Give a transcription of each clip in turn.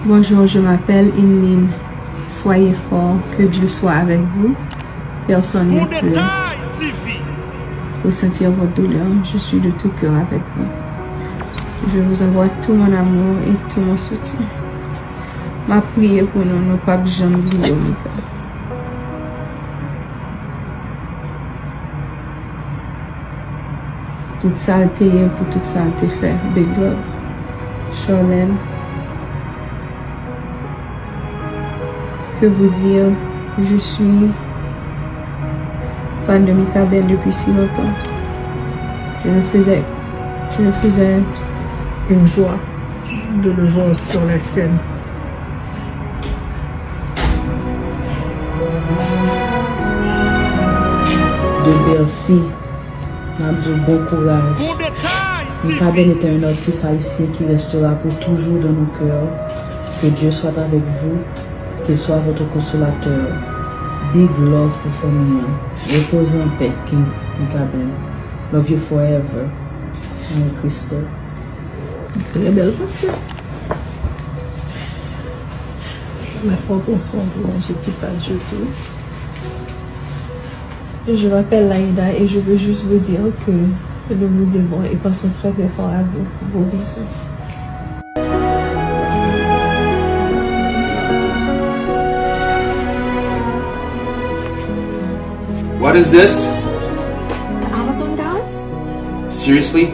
Bonjour, je m'appelle Inline. Soyez forts, que Dieu soit avec vous. Personne ne peut ressentir votre douleur. Je suis de tout cœur avec vous. Je vous envoie tout mon amour et tout mon soutien. Ma prière pour nous, nos pas jamais oublier. Toute saleté pour toute saleté fait. Big love. Charlène. Que vous dire, je suis fan de Mikaben depuis si longtemps. Je me faisais une joie de le voir sur la scène. De Bercy, m'a dit bon courage. Mikaben est un artiste haïtien qui restera pour toujours dans nos cœurs. Que Dieu soit avec vous, qu'il soit votre consolateur. Big love pour famille. Reposez en paix, King Mikaben. Love you forever. Marie Christelle. Très belle pensée. Mais faut penser je ne dis pas du tout. Je m'appelle Laïda et je veux juste vous dire que nous vous aimons et pensons très très fort à vous. Vos bisous. What is this? The Amazon gods? Seriously?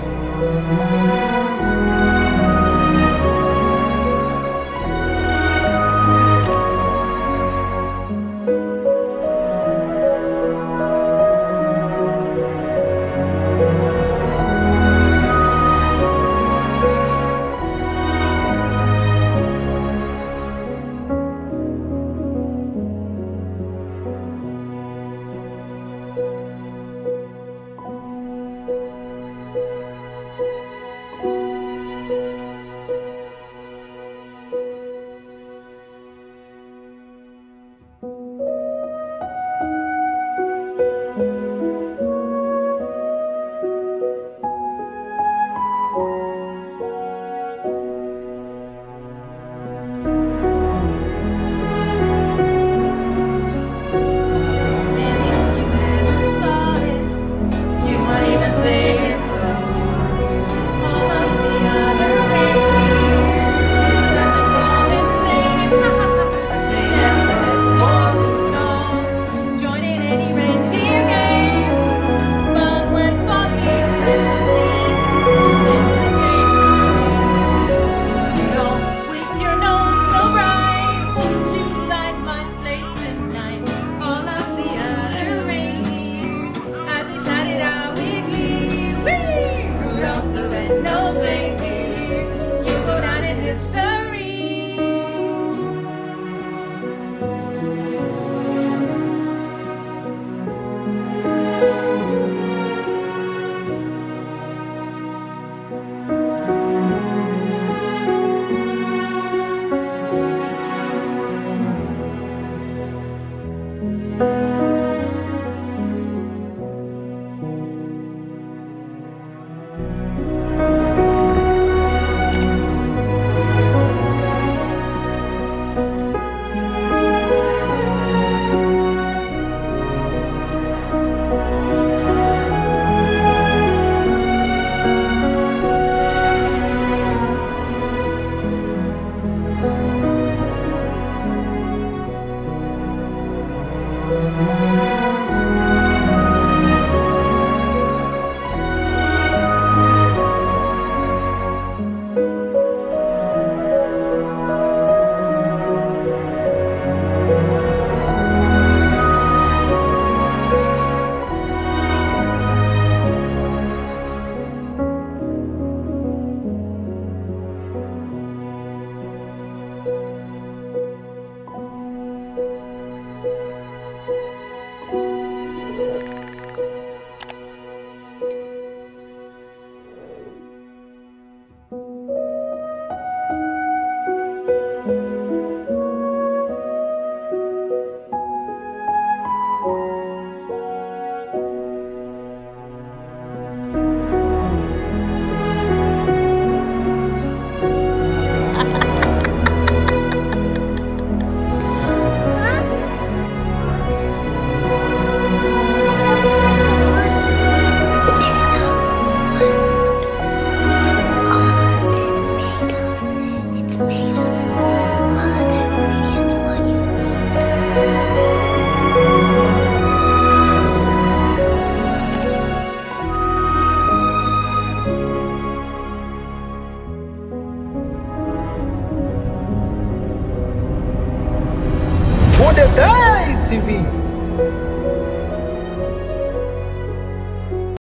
Bondetaytv.